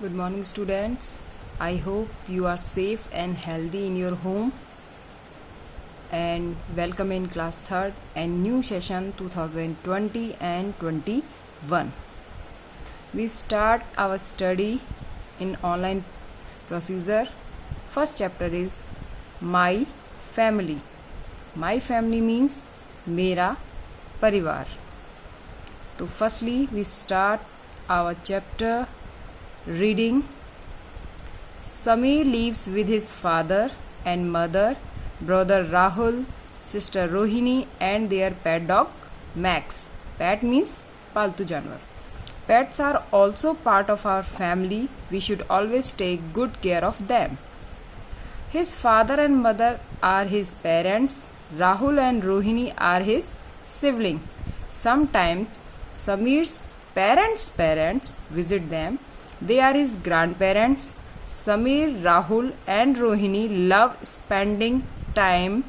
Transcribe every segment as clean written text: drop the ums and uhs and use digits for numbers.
Good morning, students. I hope you are safe and healthy in your home. And welcome in class 3rd and new session 2020 and 21. We start our study in online procedure. First chapter is My Family. My family means मेरा परिवार. So firstly we start our chapter reading. Sameer lives with his father and mother, brother Rahul, sister Rohini and their pet dog Max. Pet means पालतू जानवर. Pets are also part of our family. We should always take good care of them. His father and mother are his parents. Rahul and Rohini are his siblings. Sometimes Sameer's parents visit them. They are his grandparents. Sameer, Rahul and Rohini love spending time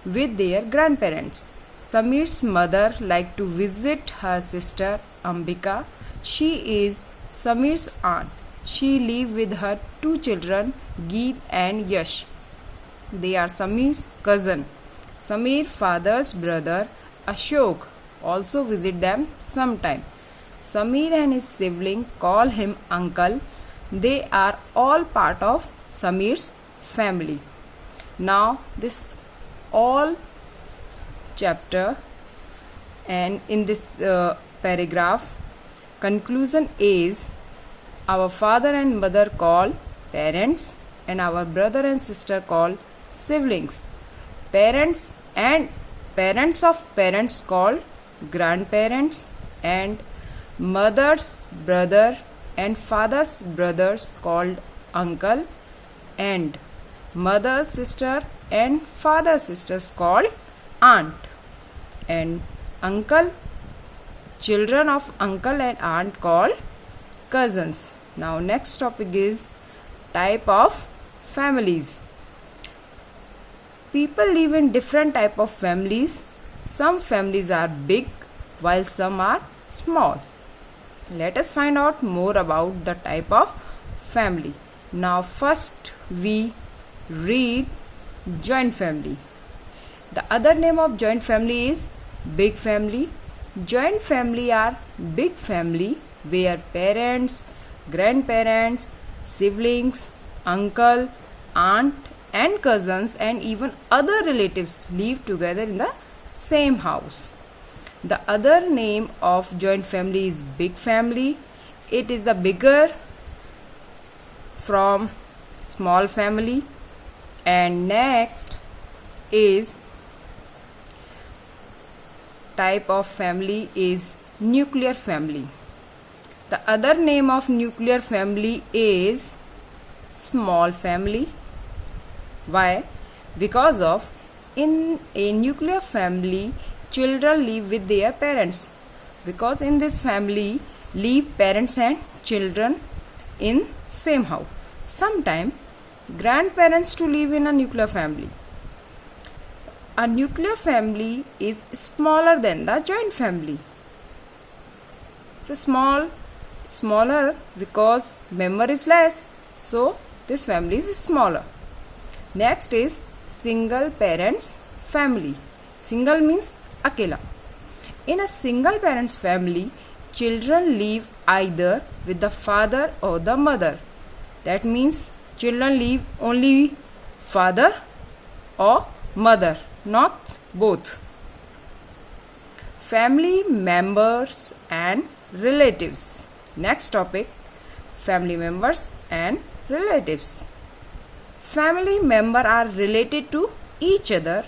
with their grandparents. Sameer's mother likes to visit her sister Ambika. She is Sameer's aunt. She lives with her two children, Geet and Yash. They are Sameer's cousin. Sameer's father's brother Ashok also visit them sometime. Sameer and his sibling call him uncle. They are all part of Sameer's family. Now this all chapter and in this paragraph conclusion is our father and mother call parents and our brother and sister call siblings. Parents and parents of parents called grandparents and mother's brother and father's brothers called uncle and mother's sister and father's sisters called aunt and uncle children of uncle and aunt called cousins. Now next topic is type of families. People live in different type of families. Some families are big while some are small. Let us find out more about the type of family. Now first we read joint family. The other name of joint family is big family. Joint family are big family where parents, grandparents, siblings, uncle, aunt and cousins and even other relatives live together in the same house. The other name of joint family is big family. It is the bigger from small family. And next is type of family is nuclear family. The other name of nuclear family is small family. Why? Because of in a nuclear family children live with their parents, because in this family live parents and children in same house. Sometimes grandparents to live in a nuclear family. A nuclear family is smaller than the joint family. It's smaller because member is less, so this family is smaller. Next is single parents family. Single means akela. In a single parents family, children live either with the father or the mother. That means children live only father or mother, not both. Family members and relatives. Next topic, family members and relatives. Family members are related to each other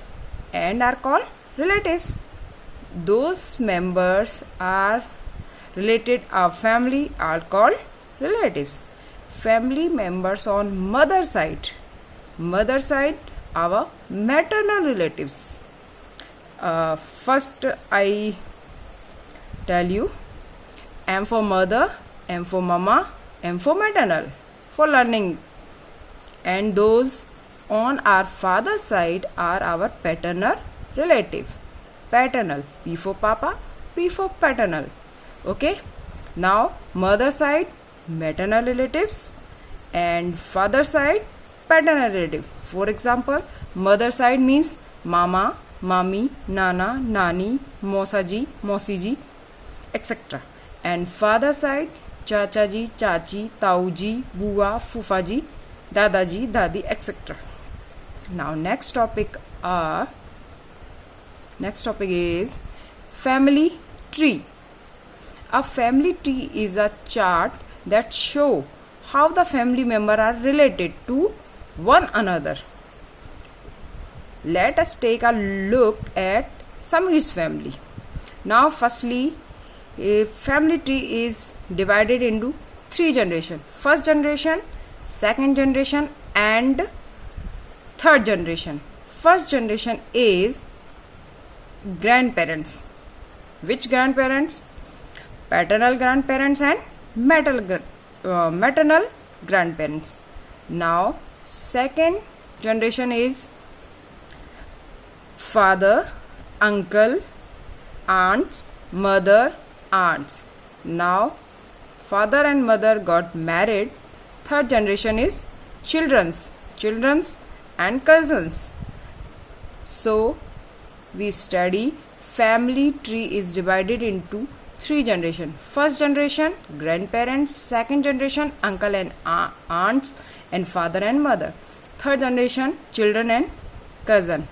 and are called relatives. Those members are related our family are called relatives. Family members on mother side our maternal relatives. First I tell you M for mother, M for mama, M for maternal for learning. And those on our father side are our paternal relative. Paternal, P for papa, P for paternal. Okay. Now mother side maternal relatives, and father side paternal relative. For example, mother side means mama, mami, nana, nani, mosaji, mosiji, etc. And father side chachaji, chachi, tauji, bua, fufaji, dadaji, dadi, etc. Now next topic is family tree. A family tree is a chart that show how the family members are related to one another. Let us take a look at Samir's family. Now firstly, a family tree is divided into 3 generations. First generation, second generation and third generation. First generation is grandparents. Which grandparents? Paternal grandparents and maternal grandparents. Now second generation is father, uncle, aunts, mother, aunts. Now father and mother got married. Third generation is children's and cousins. So we study family tree is divided into 3 generations. First generation grandparents, second generation uncle and aunts and father and mother. Third generation children and cousin.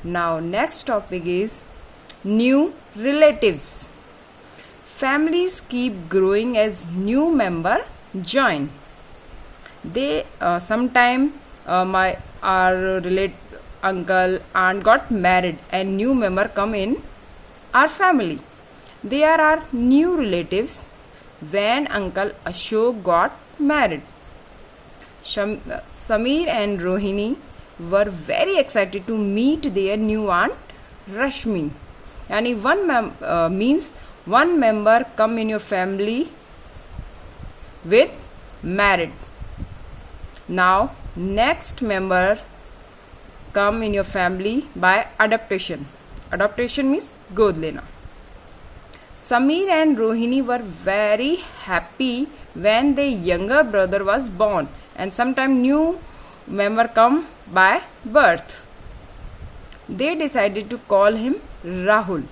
Now next topic is new relatives. Families keep growing as new member join. They sometime our uncle aunt got married and new member come in our family. They are our new relatives when Uncle Ashok got married. Samir and Rohini were very excited to meet their new aunt Rashmi. Yani means one member come in your family with married. Now next member come in your family by adoption. Adoption means गोद लेना. Samir and Rohini were very happy when their younger brother was born, and sometime new member come by birth. They decided to call him Rahul.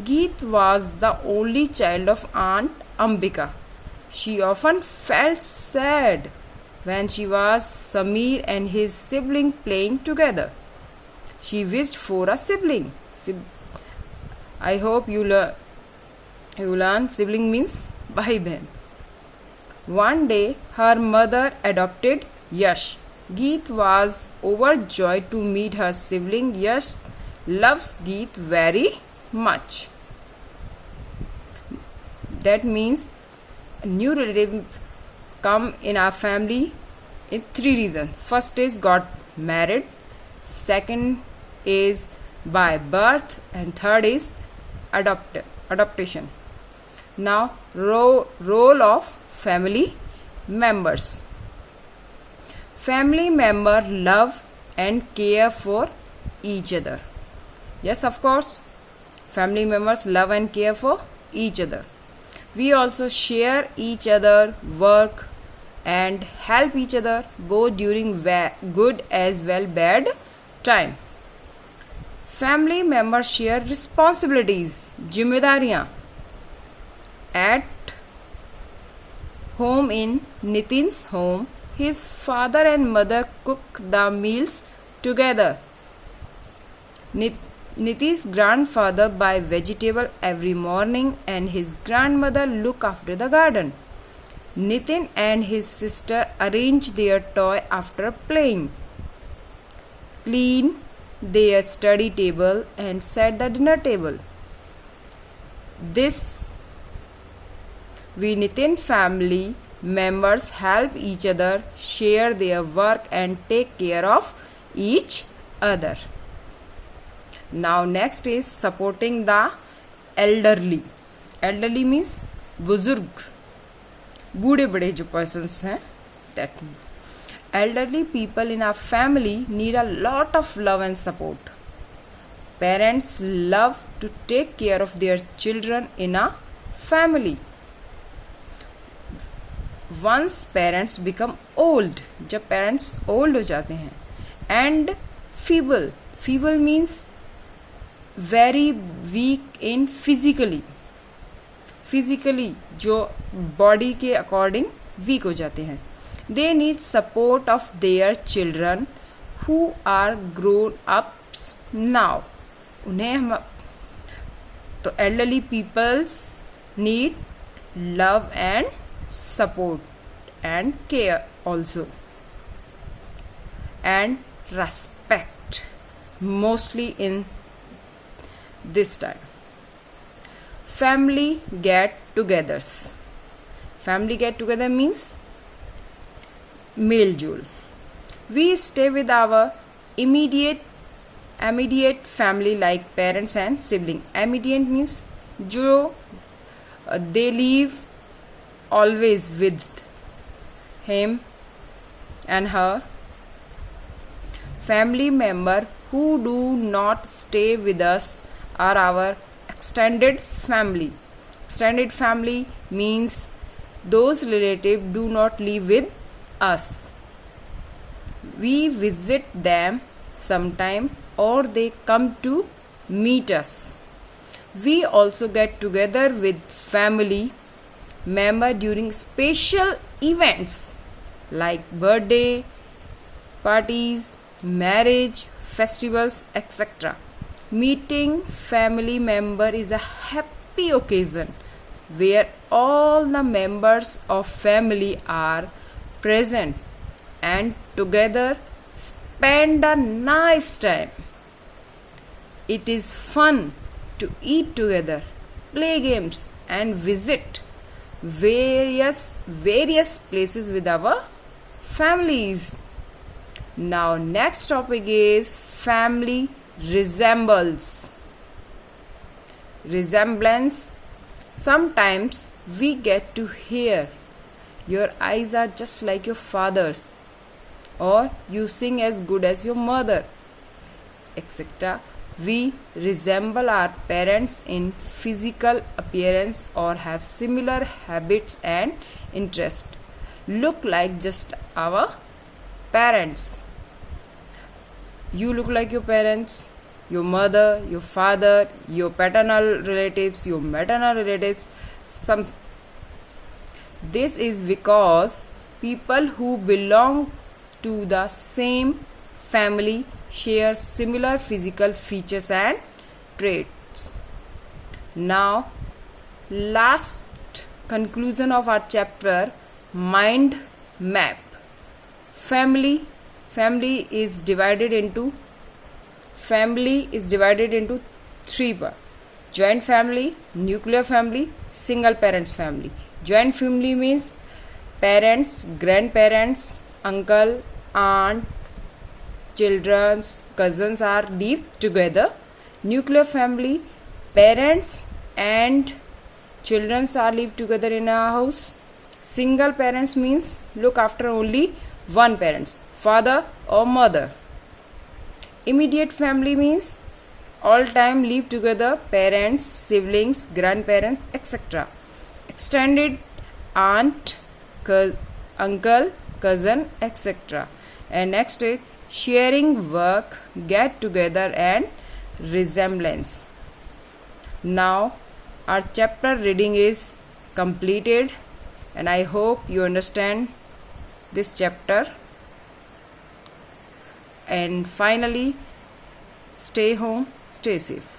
Geet was the only child of Aunt Ambika. She often felt sad when she was Samir and his sibling playing together. She wished for a sibling. I hope you learn sibling means bhai behan. One day her mother adopted Yash. Geet was overjoyed to meet her sibling. Yash loves Geet very much. That means new relative come in our family in 3 reasons. First is got married, second is by birth, and third is adoption. Now role of family members. Family members love and care for each other. Yes, of course, family members love and care for each other. We also share each other work and help each other both during good as well bad time. Family members share responsibilities, जिम्मेदारियां. At home in Nitin's home, his father and mother cook the meals together. Nitin's grandfather buy vegetable every morning and his grandmother look after the garden. Nitin and his sister arrange their toy after playing, clean their study table and set the dinner table. This we Nitin family members help each other, share their work and take care of each other. Now next is supporting the elderly. Elderly means बुजुर्ग, बूढ़े बड़े जो persons हैं, that means. Elderly people in our family need a lot of love and support. Parents love to take care of their children in a family. once parents become old, जब parents old हो जाते हैं, and feeble, feeble means very weak in physically, physically जो body के according weak हो जाते हैं. They need support of their children who are grown ups now. उन्हें हम तो elderly peoples need love and support and care also, and respect mostly in this time. Family get-togethers. Family get-together means मेल-जोल. We stay with our immediate family like parents and sibling. Immediate means जो they live always with him and her. Family member who do not stay with us are our extended family. Extended family means those relatives do not live with us. We visit them sometime or they come to meet us. We also get together with family member during special events like birthday parties, marriage, festivals, etc. Meeting family member is a happy occasion where all the members of family are present and together spend a nice time. It is fun to eat together, play games and visit various places with our families. Now next topic is family resemblance. Resemblance. Sometimes we get to hear, your eyes are just like your father's, or you sing as good as your mother, etc. We resemble our parents in physical appearance or have similar habits and interests. Look like just our parents. You look like your parents, your mother, your father, your paternal relatives, your maternal relatives. This is because people who belong to the same family share similar physical features and traits. Now, last conclusion of our chapter, mind map. Family is divided into three parts: joint family, nuclear family, single parents family. Joint family means parents, grandparents, uncle, aunt, children, cousins are live together. Nuclear family, parents and children are live together in a house. Single parents means look after only one parents, father or mother. Immediate family means all time live together, parents, siblings, grandparents, etc. Extended aunt, uncle, cousin, etc. And next is sharing work, get together and resemblance. Now our chapter reading is completed and I hope you understand this chapter. And finally, stay home, stay safe.